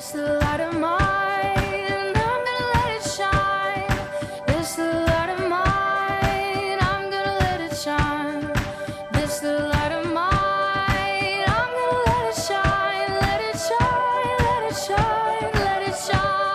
This light of mine, I'm gonna let it shine. This light of mine, I'm gonna let it shine. This light of mine, I'm gonna let it shine. Let it shine, let it shine, let it shine.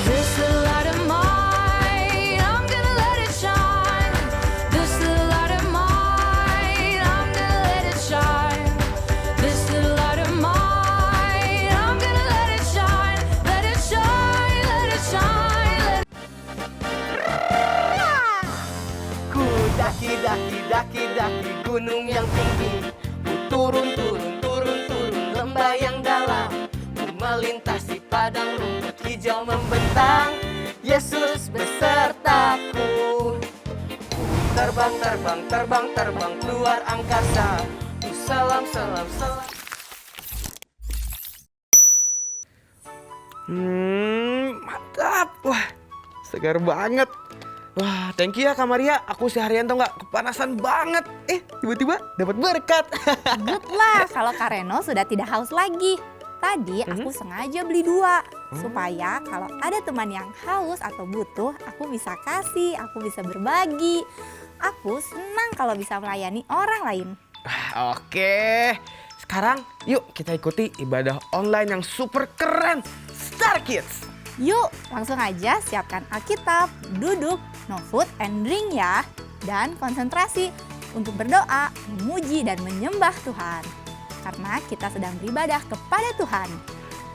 This light of mine, I'm gonna let it shine. This light of mine, I'm gonna let it shine. This light of mine, I'm gonna let it shine. Let it shine, let it shine. Ku daki gunung yang tinggi. Ku turun lembah yang dalam. Ku melintasi padang rumput hijau membentang. Yesus besertaku. Ku terbang keluar angkasa. Ku salam. Mantap. Wah, segar banget. Wah, thank you ya Kak Maria. Aku seharian tuh nggak kepanasan banget. Tiba-tiba dapat berkat. Good lah kalau Kak Reno sudah tidak haus lagi. Tadi aku sengaja beli 2 supaya kalau ada teman yang haus atau butuh, aku bisa kasih, aku bisa berbagi. Aku senang kalau bisa melayani orang lain. Oke, sekarang yuk kita ikuti ibadah online yang super keren, Star Kids. Yuk langsung aja siapkan Alkitab, duduk, no food and drink ya. Dan konsentrasi untuk berdoa, memuji dan menyembah Tuhan. Karena kita sedang beribadah kepada Tuhan.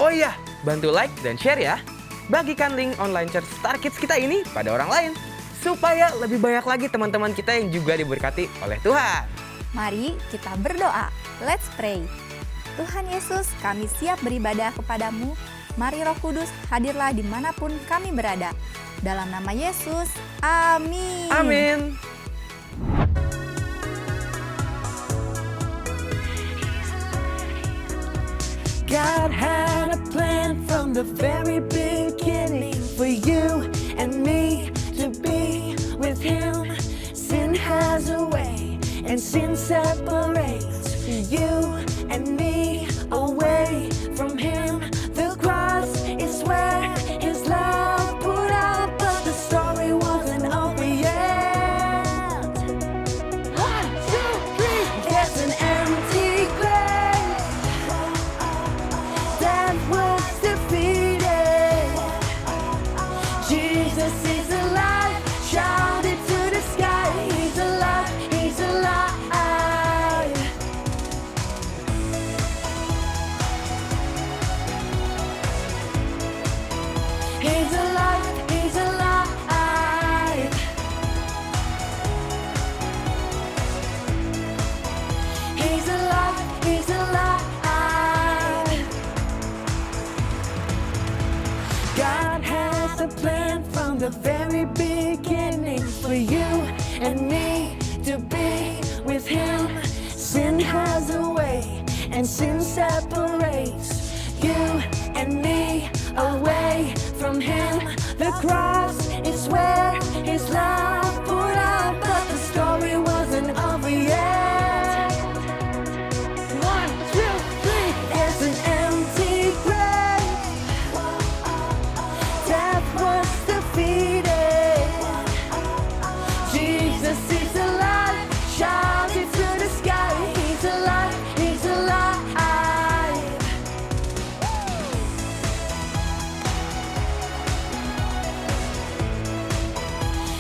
Oh iya, bantu like dan share ya. Bagikan link online church Star Kids kita ini pada orang lain. Supaya lebih banyak lagi teman-teman kita yang juga diberkati oleh Tuhan. Mari kita berdoa. Let's pray. Tuhan Yesus, kami siap beribadah kepadamu. Mari Roh Kudus hadirlah dimanapun kami berada. Dalam nama Yesus, amin. Amin. God had a plan from the very beginning for you and me to be with Him. Sin has a way, and sin separates you and me away from Him. The cross is where His love poured out, but the story wasn't over yet. 1, 2, 3. There's an empty grave. Death was defeated. Jesus is alive. Shout it to the sky. He's alive. He's alive. He's alive. He's alive. He's alive. He's alive. God has a plan from the very beginning for you and me to be with Him. Sin has a way, and sin separates you and me away from Him. The cross is where His love poured out, but the story wasn't over yet. 1, 2, 3. There's an empty grave. Death was defeated. Jesus is alive. Shout it to the sky. He's alive. He's alive.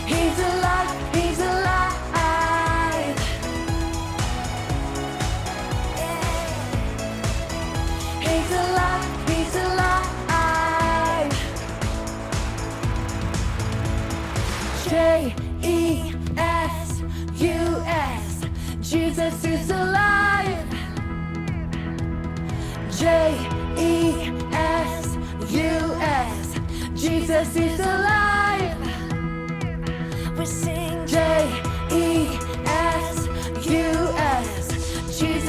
He's alive. He's alive. He's alive. He's alive. J-E-S-U-S. Jesus is alive. J-E-S-U-S. Jesus is alive. We sing J-E-S-U-S. Jesus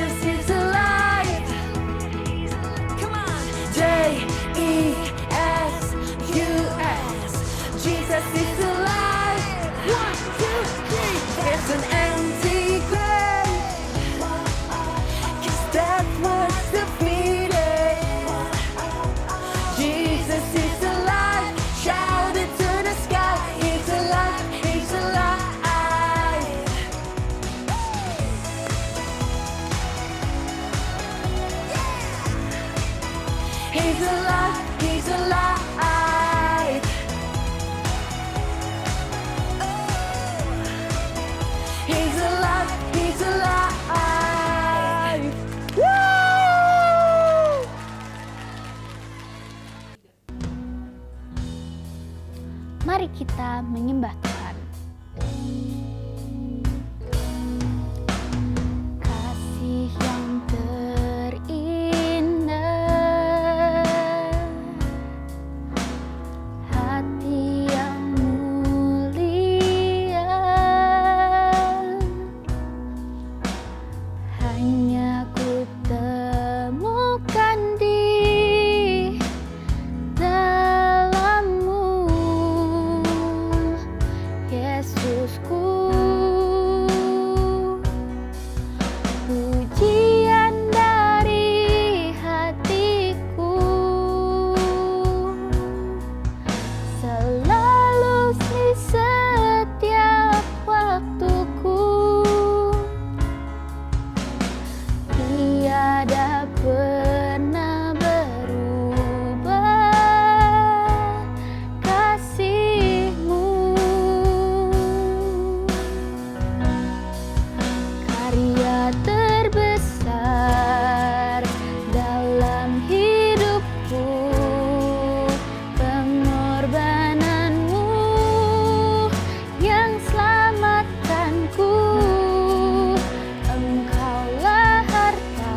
He's alive, he's alive. He's alive, he's alive. Woo! Mari kita menyembah Tuhan. Kasih yang terindah, hati yang mulia, hanya ku temukan di dalam-Mu, Yesusku. Pujian dari hatiku selalu di setiap waktuku, tiada pernah berubah kasih-Mu. Karya terbesar dalam hidupku, pengorbanan-Mu yang selamatkanku. Engkaulah harta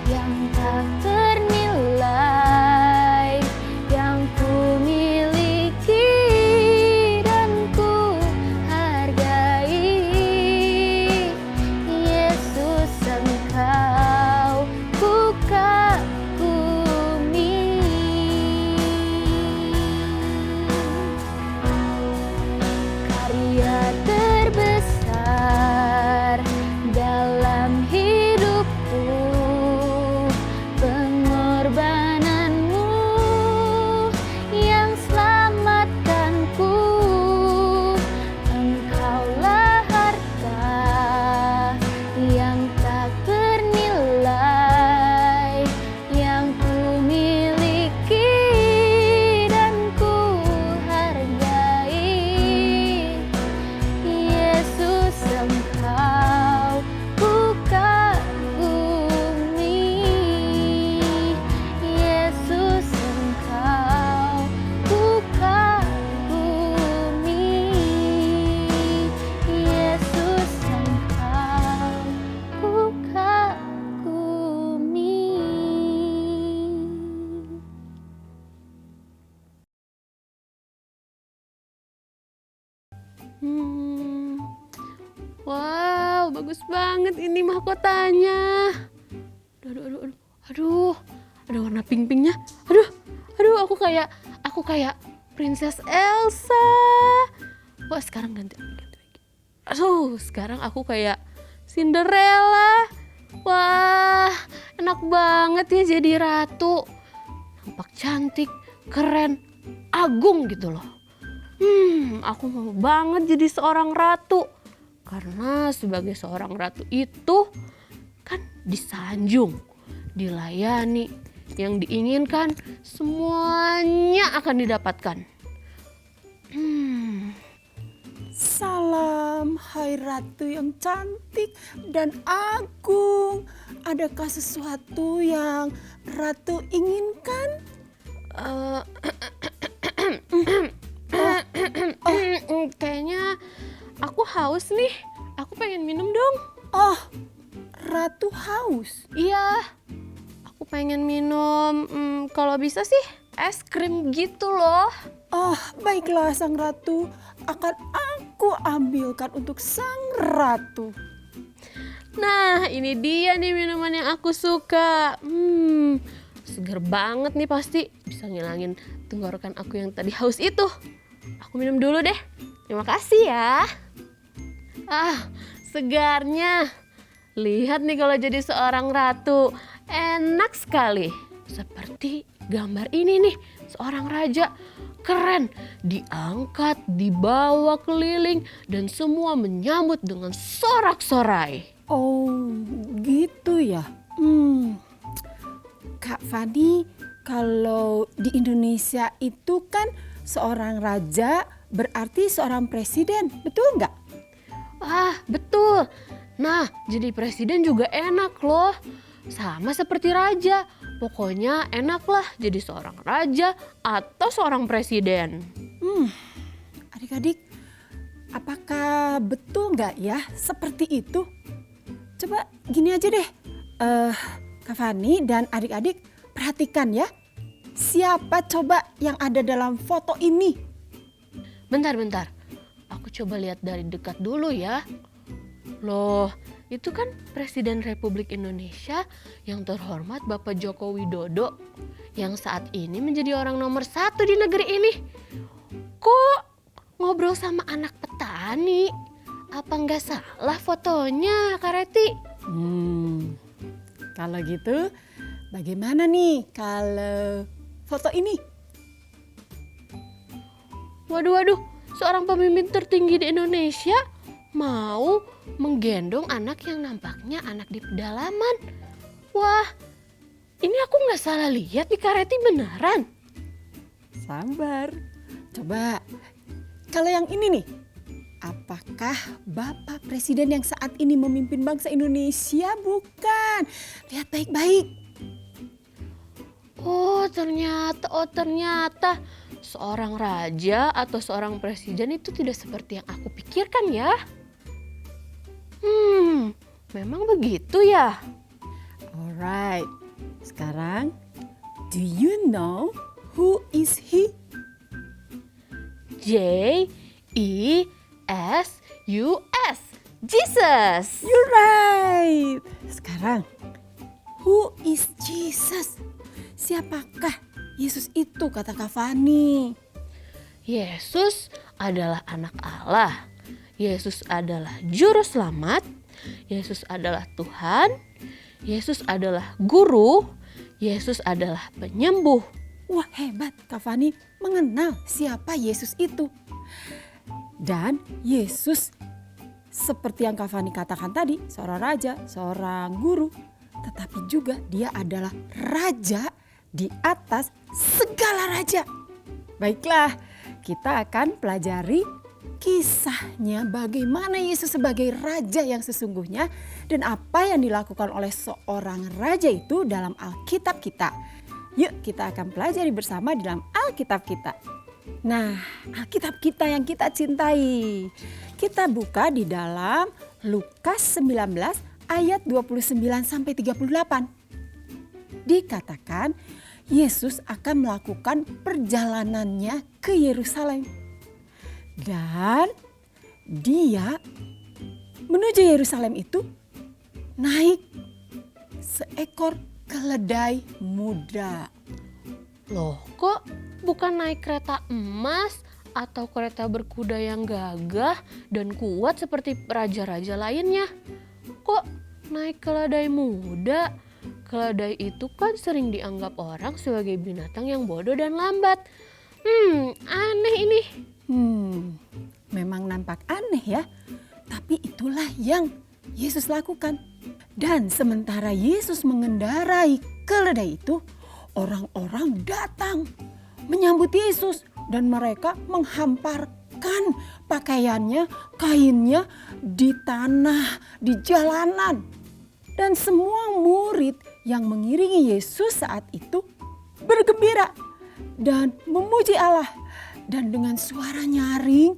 yang tak ternilai, yang ku miliki dan ku hargai. Yesus, Engkau ku kagumi. Karya terbesar dalam hidupku, pengorbanan-Mu yang selamatkanku. Engkaulah harta yang tak ternilai, yang ku miliki dan ku hargai. Yesus, Engkau ku kagumi. Yesus, Engkau ku kagumi. Yesus, Engkau ku kagumi. Wow, bagus banget ini mahkotanya. Aduh, ada warna pink-pinknya. Aduh, aku kayak Princess Elsa. Wah, sekarang ganti lagi. Aduh, sekarang aku kayak Cinderella. Wah, enak banget ya jadi ratu. Nampak cantik, keren, agung gitu loh. Aku mau banget jadi seorang ratu. Karena sebagai seorang ratu itu kan disanjung, dilayani, yang diinginkan semuanya akan didapatkan. Salam, hai ratu yang cantik dan agung. Adakah sesuatu yang ratu inginkan? Kayaknya aku haus nih. Aku pengen minum dong. Oh, ratu haus. Iya, aku pengen minum. Kalau bisa sih es krim gitu loh. Oh, baiklah sang ratu. Akan aku ambilkan untuk sang ratu. Nah, ini dia nih minuman yang aku suka. Seger banget nih pasti. Bisa ngilangin tenggorokan aku yang tadi haus itu. Aku minum dulu deh. Terima kasih ya. Segarnya. Lihat nih kalau jadi seorang ratu. Enak sekali. Seperti gambar ini nih. Seorang raja. Keren. Diangkat, dibawa keliling. Dan semua menyambut dengan sorak-sorai. Oh, gitu ya. Kak Fani, kalau di Indonesia itu kan seorang raja berarti seorang presiden, betul nggak? Ah, betul. Nah, jadi presiden juga enak loh. Sama seperti raja. Pokoknya enak lah jadi seorang raja atau seorang presiden. Adik-adik, apakah betul nggak ya seperti itu? Coba gini aja deh, Kak Fani dan adik-adik perhatikan ya. Siapa coba yang ada dalam foto ini? Bentar. Aku coba lihat dari dekat dulu ya. Loh, itu kan Presiden Republik Indonesia yang terhormat Bapak Joko Widodo yang saat ini menjadi orang nomor 1 di negeri ini. Kok ngobrol sama anak petani? Apa nggak salah fotonya, Kak Reti? Kalau gitu bagaimana nih kalau foto ini? Waduh, seorang pemimpin tertinggi di Indonesia mau menggendong anak yang nampaknya anak di pedalaman. Wah, ini aku nggak salah lihat nih, Kak Reti, beneran. Sabar. Coba kalau yang ini nih, apakah Bapak Presiden yang saat ini memimpin bangsa Indonesia? Bukan. Lihat baik-baik. Oh ternyata seorang raja atau seorang presiden itu tidak seperti yang aku pikirkan ya. Memang begitu ya. Alright. Sekarang, do you know who is he? J-E-S-U-S, Jesus. You're right. Sekarang, who is Jesus? Siapakah Yesus itu, kata Kak Fani? Yesus adalah anak Allah. Yesus adalah juru selamat. Yesus adalah Tuhan. Yesus adalah guru. Yesus adalah penyembuh. Wah, hebat Kak Fani mengenal siapa Yesus itu. Dan Yesus seperti yang Kak Fani katakan tadi, seorang raja, seorang guru. Tetapi juga dia adalah raja di atas segala raja. Baiklah, kita akan pelajari kisahnya bagaimana Yesus sebagai raja yang sesungguhnya dan apa yang dilakukan oleh seorang raja itu dalam Alkitab kita. Yuk kita akan pelajari bersama di dalam Alkitab kita. Nah, Alkitab kita yang kita cintai. Kita buka di dalam Lukas 19 ayat 29 sampai 38. Dikatakan Yesus akan melakukan perjalanannya ke Yerusalem. Dan dia menuju Yerusalem itu naik seekor keledai muda. Loh, kok bukan naik kereta emas atau kereta berkuda yang gagah dan kuat seperti raja-raja lainnya? Kok naik keledai muda? Keledai itu kan sering dianggap orang sebagai binatang yang bodoh dan lambat. Aneh ini. Memang nampak aneh ya. Tapi itulah yang Yesus lakukan. Dan sementara Yesus mengendarai keledai itu, orang-orang datang menyambut Yesus. Dan mereka menghamparkan pakaiannya, kainnya di tanah, di jalanan. Dan semua murid yang mengiringi Yesus saat itu bergembira dan memuji Allah. Dan dengan suara nyaring,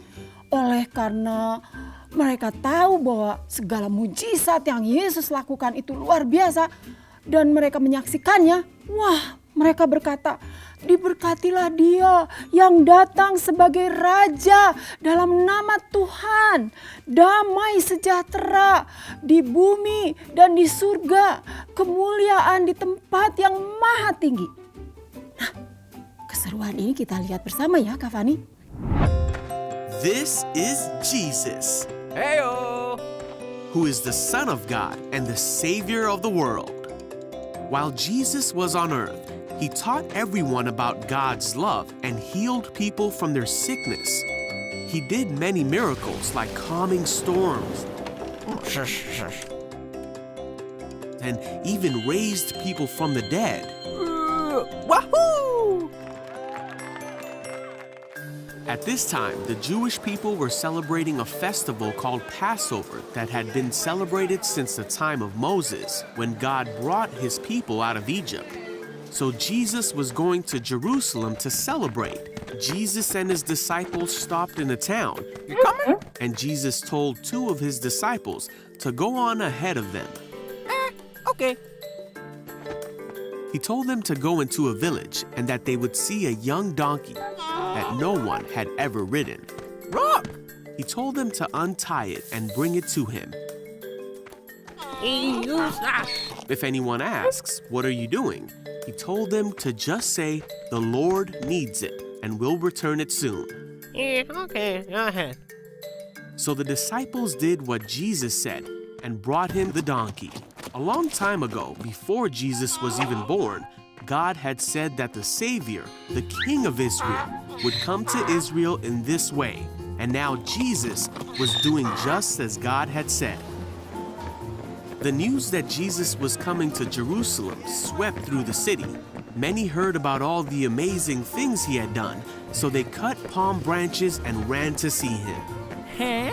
oleh karena mereka tahu bahwa segala mujizat yang Yesus lakukan itu luar biasa. Dan mereka menyaksikannya, wah, mereka berkata, diberkatilah dia yang datang sebagai raja dalam nama Tuhan. Damai sejahtera di bumi dan di surga. Kemuliaan di tempat yang maha tinggi. Nah, keseruan ini kita lihat bersama ya Kak Fani. This is Jesus, Heyo! who is the Son of God and the Savior of the world. While Jesus was on earth, he taught everyone about God's love and healed people from their sickness. He did many miracles like calming storms. and even raised people from the dead. Wahoo! At this time, the Jewish people were celebrating a festival called Passover that had been celebrated since the time of Moses, when God brought his people out of Egypt. So Jesus was going to Jerusalem to celebrate. Jesus and his disciples stopped in a town, You coming? and Jesus told 2 of his disciples to go on ahead of them. Okay. He told them to go into a village and that they would see a young donkey that no one had ever ridden. Rock! He told them to untie it and bring it to him. If anyone asks, "What are you doing?" he told them to just say, "The Lord needs it and will return it soon." Okay, go ahead. So the disciples did what Jesus said and brought him the donkey. A long time ago, before Jesus was even born, God had said that the Savior, the King of Israel, would come to Israel in this way. And now Jesus was doing just as God had said. The news that Jesus was coming to Jerusalem swept through the city. Many heard about all the amazing things he had done, so they cut palm branches and ran to see him. Huh?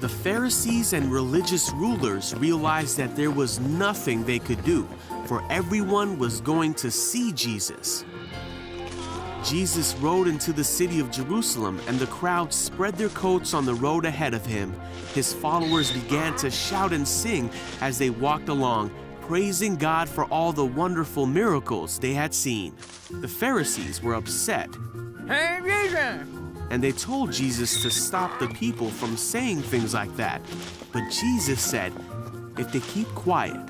The Pharisees and religious rulers realized that there was nothing they could do, for everyone was going to see Jesus. Jesus rode into the city of Jerusalem, and the crowd spread their coats on the road ahead of him. His followers began to shout and sing as they walked along, praising God for all the wonderful miracles they had seen. The Pharisees were upset, Hey, Jesus! and they told Jesus to stop the people from saying things like that. But Jesus said, if they keep quiet,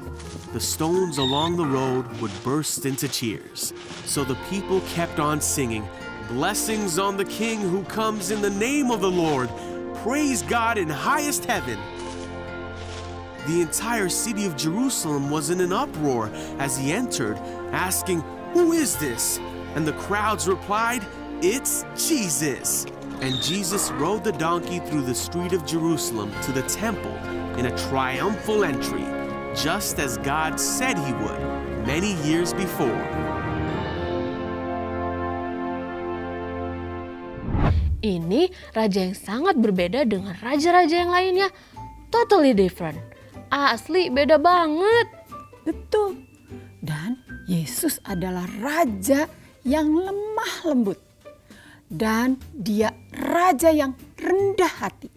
the stones along the road would burst into cheers. So the people kept on singing, "Blessings on the King who comes in the name of the Lord. Praise God in highest heaven." The entire city of Jerusalem was in an uproar as he entered, asking, "Who is this?" And the crowds replied, "It's Jesus." And Jesus rode the donkey through the street of Jerusalem to the temple in a triumphal entry, just as God said he would many years before. Ini raja yang sangat berbeda dengan raja-raja yang lainnya. Totally different. Asli beda banget. Betul. Dan Yesus adalah raja yang lemah lembut. Dan dia raja yang rendah hati.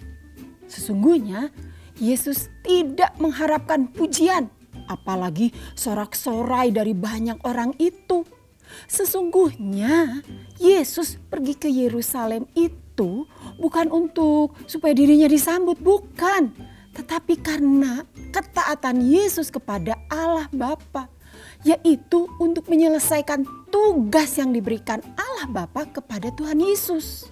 Sesungguhnya Yesus tidak mengharapkan pujian, apalagi sorak-sorai dari banyak orang itu. Sesungguhnya Yesus pergi ke Yerusalem itu bukan untuk supaya dirinya disambut, bukan. Tetapi karena ketaatan Yesus kepada Allah Bapa, yaitu untuk menyelesaikan tugas yang diberikan Allah Bapa kepada Tuhan Yesus.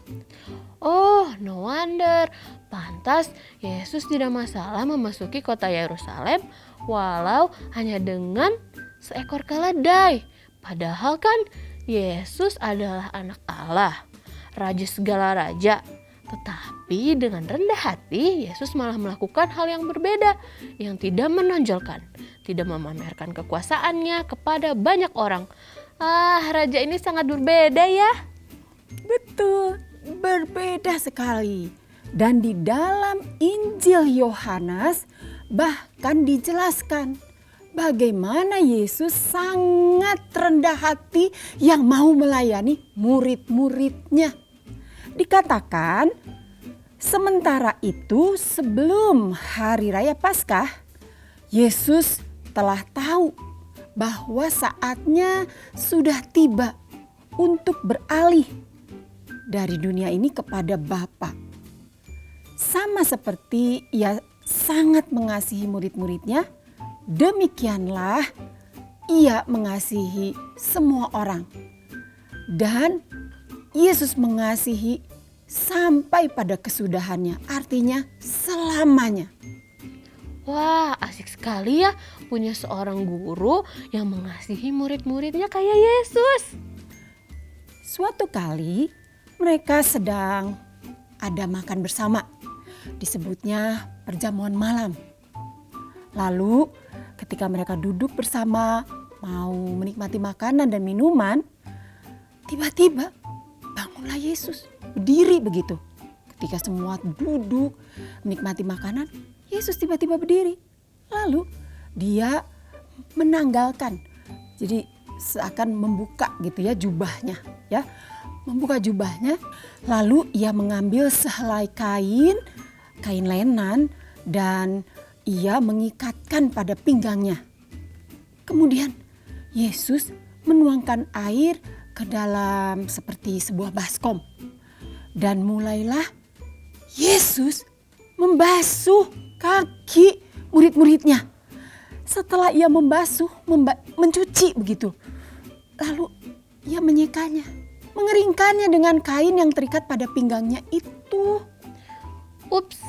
Oh, no wonder. Pantas Yesus tidak masalah memasuki kota Yerusalem walau hanya dengan seekor keledai. Padahal kan Yesus adalah anak Allah, raja segala raja. Tetapi dengan rendah hati, Yesus malah melakukan hal yang berbeda, yang tidak menonjolkan, tidak memamerkan kekuasaannya kepada banyak orang. Raja ini sangat berbeda ya. Betul, berbeda sekali. Dan di dalam Injil Yohanes bahkan dijelaskan bagaimana Yesus sangat rendah hati yang mau melayani murid-muridnya. Dikatakan, sementara itu sebelum hari raya Paskah, Yesus telah tahu bahwa saatnya sudah tiba untuk beralih dari dunia ini kepada Bapa. Sama seperti ia sangat mengasihi murid-muridnya, demikianlah ia mengasihi semua orang. Dan Yesus mengasihi sampai pada kesudahannya, artinya selamanya. Wah, asik sekali ya punya seorang guru yang mengasihi murid-muridnya kayak Yesus. Suatu kali mereka sedang ada makan bersama, disebutnya perjamuan malam. Lalu ketika mereka duduk bersama mau menikmati makanan dan minuman, tiba-tiba bangunlah Yesus, berdiri begitu. Ketika semua duduk menikmati makanan, Yesus tiba-tiba berdiri. Lalu dia menanggalkan, jadi seakan membuka gitu ya jubahnya, ya. Membuka jubahnya, lalu ia mengambil sehelai kain lenan dan ia mengikatkan pada pinggangnya. Kemudian Yesus menuangkan air ke dalam seperti sebuah baskom. Dan mulailah Yesus membasuh kaki murid-muridnya. Setelah ia membasuh, mencuci begitu. Lalu ia menyekanya, mengeringkannya dengan kain yang terikat pada pinggangnya itu. Ups,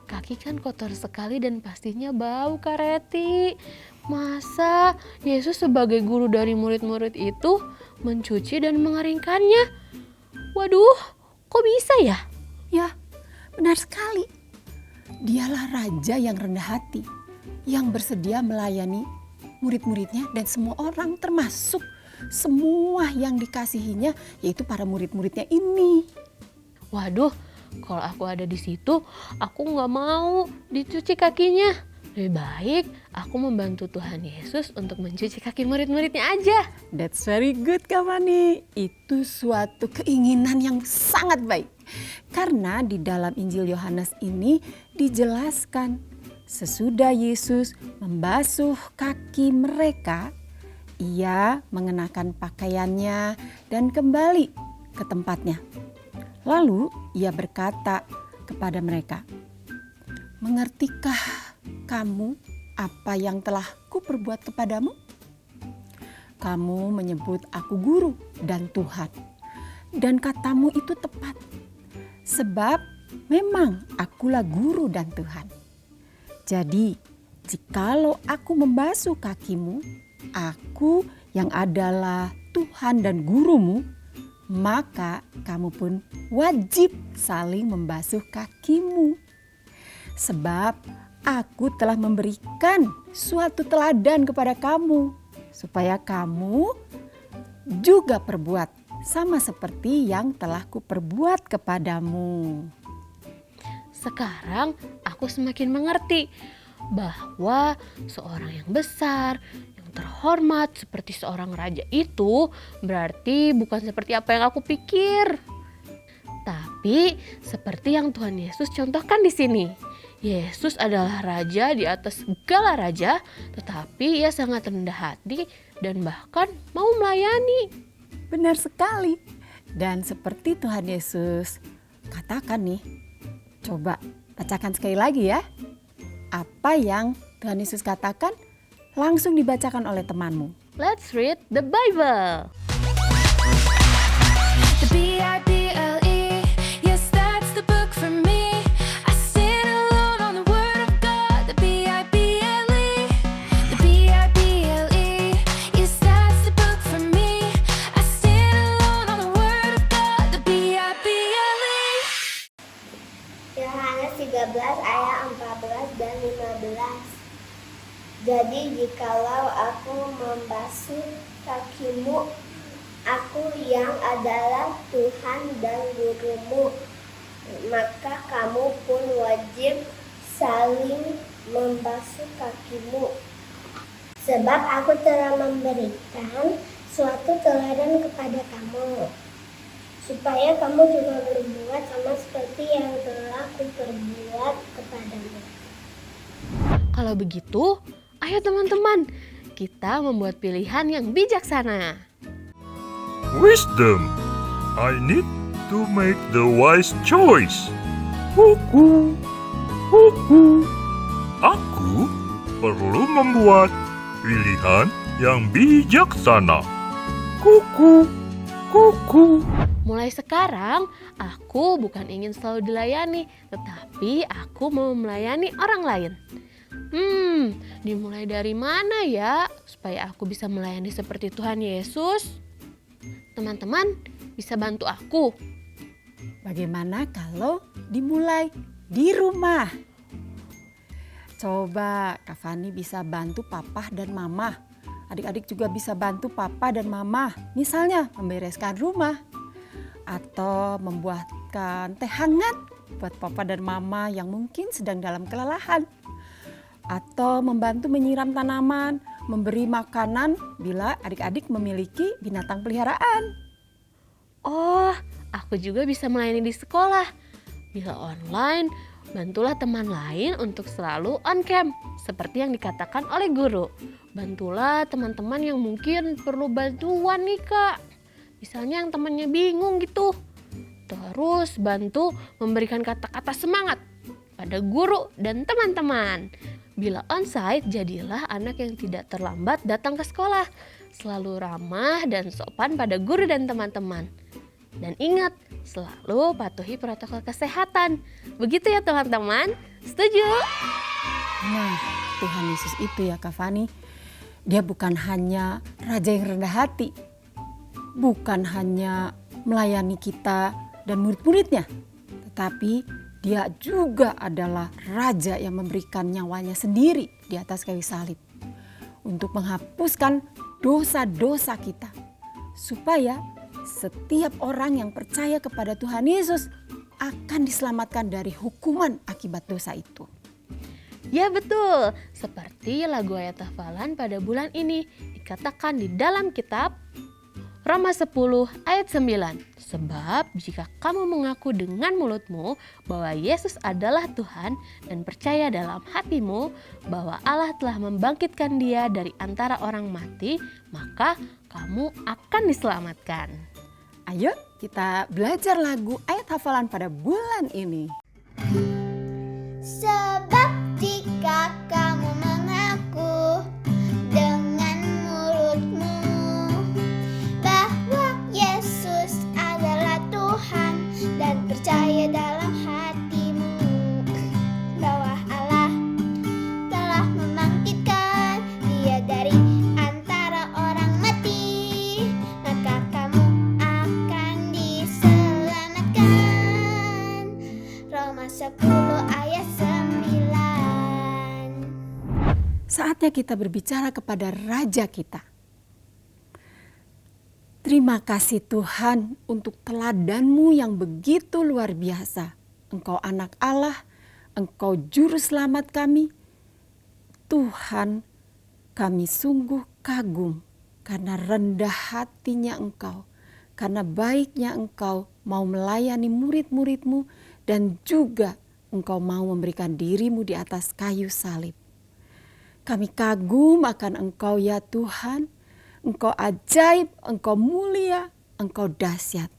kaki kan kotor sekali dan pastinya bau, Kak Reti. Masa Yesus sebagai guru dari murid-murid itu mencuci dan mengeringkannya? Waduh, kok bisa ya? Ya, benar sekali. Dialah raja yang rendah hati, yang bersedia melayani murid-muridnya dan semua orang, termasuk semua yang dikasihinya, yaitu para murid-muridnya ini. Waduh, kalau aku ada di situ, aku nggak mau dicuci kakinya. Lebih baik aku membantu Tuhan Yesus untuk mencuci kaki murid-muridnya aja. That's very good, Kak Fani. Itu suatu keinginan yang sangat baik. Karena di dalam Injil Yohanes ini dijelaskan sesudah Yesus membasuh kaki mereka, ia mengenakan pakaiannya dan kembali ke tempatnya. Lalu ia berkata kepada mereka, "Mengertikah kamu apa yang telah kuperbuat kepadamu? Kamu menyebut aku guru dan Tuhan, dan katamu itu tepat. Sebab memang akulah guru dan Tuhan. Jadi, jikalau aku membasuh kakimu, aku yang adalah Tuhan dan gurumu, maka kamu pun wajib saling membasuh kakimu. Sebab aku telah memberikan suatu teladan kepada kamu, supaya kamu juga perbuat sama seperti yang telah kuperbuat kepadamu." Sekarang aku semakin mengerti bahwa seorang yang besar, yang terhormat seperti seorang raja itu berarti bukan seperti apa yang aku pikir. Tapi seperti yang Tuhan Yesus contohkan di sini. Yesus adalah raja di atas segala raja, tetapi ia sangat rendah hati dan bahkan mau melayani. Benar sekali. Dan seperti Tuhan Yesus katakan nih, coba bacakan sekali lagi ya. Apa yang Tuhan Yesus katakan langsung dibacakan oleh temanmu. Let's read the Bible. The Bible, yes, that's the book for me. I stand alone on the Word of God. The Bible, the Bible, yes, that's the book for me. I stand alone on the Word of God. The Bible. Yohanes 13 ayat 14 dan 15. Jadi jikalau aku membasuh kakimu, aku yang adalah Tuhan dan gurumu, maka kamu pun wajib saling membasuh kakimu. Sebab aku telah memberikan suatu teladan kepada kamu, supaya kamu juga berbuat sama seperti yang telah kuperbuat kepadamu. Kalau begitu, ayo teman-teman, kita membuat pilihan yang bijaksana. Wisdom. I need to make the wise choice. Kuku, kuku. Aku perlu membuat pilihan yang bijaksana. Kuku, kuku. Mulai sekarang, aku bukan ingin selalu dilayani, tetapi aku mau melayani orang lain. Dimulai dari mana ya supaya aku bisa melayani seperti Tuhan Yesus? Teman-teman bisa bantu aku. Bagaimana kalau dimulai di rumah? Coba Kak Fani bisa bantu papa dan mama. Adik-adik juga bisa bantu papa dan mama. Misalnya membereskan rumah atau membuatkan teh hangat buat papa dan mama yang mungkin sedang dalam kelelahan. Atau membantu menyiram tanaman, memberi makanan bila adik-adik memiliki binatang peliharaan. Oh, aku juga bisa melayani di sekolah. Bila online, bantulah teman lain untuk selalu on cam, seperti yang dikatakan oleh guru. Bantulah teman-teman yang mungkin perlu bantuan nih Kak. Misalnya yang temannya bingung gitu. Terus bantu memberikan kata-kata semangat pada guru dan teman-teman. Bila onsite, jadilah anak yang tidak terlambat datang ke sekolah. Selalu ramah dan sopan pada guru dan teman-teman. Dan ingat, selalu patuhi protokol kesehatan. Begitu ya teman-teman? Setuju? Nah, Tuhan Yesus itu ya Kak Fani. Dia bukan hanya raja yang rendah hati. Bukan hanya melayani kita dan murid-muridnya. Tetapi dia juga adalah raja yang memberikan nyawanya sendiri di atas kayu salib. Untuk menghapuskan dosa-dosa kita. Supaya setiap orang yang percaya kepada Tuhan Yesus akan diselamatkan dari hukuman akibat dosa itu. Ya betul, seperti lagu ayat hafalan pada bulan ini dikatakan di dalam kitab Roma 10 ayat 9. Sebab jika kamu mengaku dengan mulutmu bahwa Yesus adalah Tuhan dan percaya dalam hatimu bahwa Allah telah membangkitkan dia dari antara orang mati, maka kamu akan diselamatkan. Ayo kita belajar lagu ayat hafalan pada bulan ini. Sebab jika kamu mengaku dengan mulutmu bahwa Yesus adalah Tuhan dan percaya dalam hatimu bahwa Allah telah membangkitkan dia dari antara orang mati, maka kamu akan diselamatkan. Roma 10 ayat 9. Saatnya kita berbicara kepada Raja kita. Terima kasih Tuhan untuk teladan-Mu yang begitu luar biasa. Engkau anak Allah, Engkau juru selamat kami. Tuhan, kami sungguh kagum karena rendah hatinya Engkau. Karena baiknya Engkau mau melayani murid-murid-Mu dan juga Engkau mau memberikan diri-Mu di atas kayu salib. Kami kagum akan Engkau ya Tuhan. Engkau ajaib, Engkau mulia, Engkau dahsyat.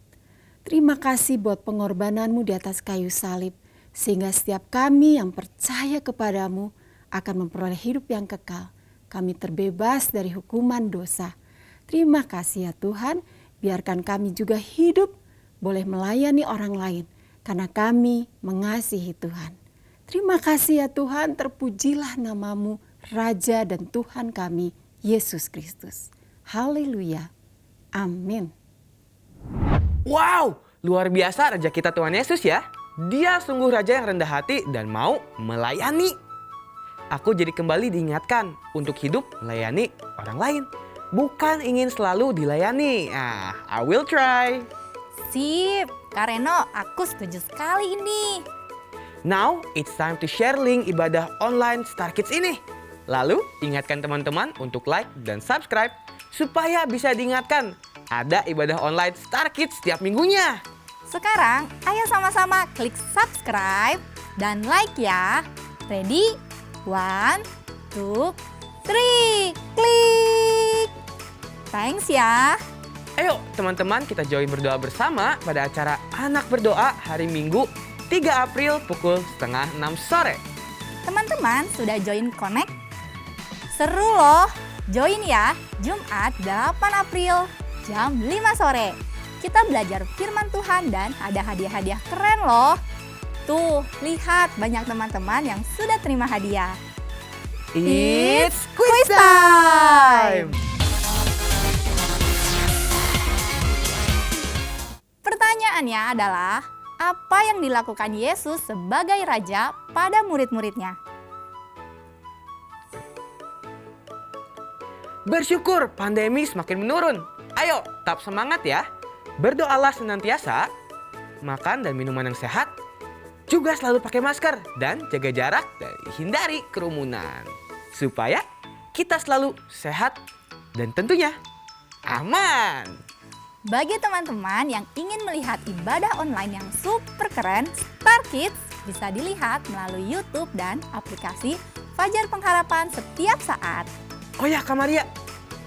Terima kasih buat pengorbanan-Mu di atas kayu salib. Sehingga setiap kami yang percaya kepadamu akan memperoleh hidup yang kekal. Kami terbebas dari hukuman dosa. Terima kasih ya Tuhan. Biarkan kami juga hidup boleh melayani orang lain. Karena kami mengasihi Tuhan. Terima kasih ya Tuhan, terpujilah nama-Mu, Raja dan Tuhan kami, Yesus Kristus. Haleluya. Amin. Wow, luar biasa Raja kita Tuhan Yesus ya. Dia sungguh Raja yang rendah hati dan mau melayani. Aku jadi kembali diingatkan untuk hidup melayani orang lain. Bukan ingin selalu dilayani. I will try. Sip, Kak Reno, aku setuju sekali ini. Now, it's time to share link ibadah online Star Kids ini. Lalu, ingatkan teman-teman untuk like dan subscribe supaya bisa diingatkan ada ibadah online Star Kids setiap minggunya. Sekarang, ayo sama-sama klik subscribe dan like ya. Ready? 1, 2, 3, klik. Thanks ya. Ayo teman-teman kita join berdoa bersama pada acara Anak Berdoa hari Minggu 3 April pukul 5:30 sore. Teman-teman sudah join Connect? Seru loh. Join ya, Jumat 8 April jam 5 sore. Kita belajar firman Tuhan dan ada hadiah-hadiah keren loh. Tuh, lihat banyak teman-teman yang sudah terima hadiah. It's quiz time! Pertanyaannya adalah, apa yang dilakukan Yesus sebagai Raja pada murid-muridnya? Bersyukur pandemi semakin menurun. Ayo, tetap semangat ya. Berdoalah senantiasa, makan dan minuman yang sehat, juga selalu pakai masker dan jaga jarak dan hindari kerumunan. Supaya kita selalu sehat dan tentunya aman. Bagi teman-teman yang ingin melihat ibadah online yang super keren, Star Kids bisa dilihat melalui YouTube dan aplikasi Fajar Pengharapan setiap saat. Oh ya Kak Maria,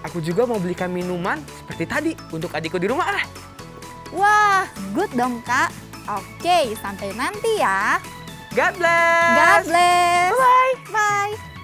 aku juga mau belikan minuman seperti tadi untuk adikku di rumah. Wah, good dong Kak. Oke, sampai nanti ya. God bless. God bless. Bye. Bye.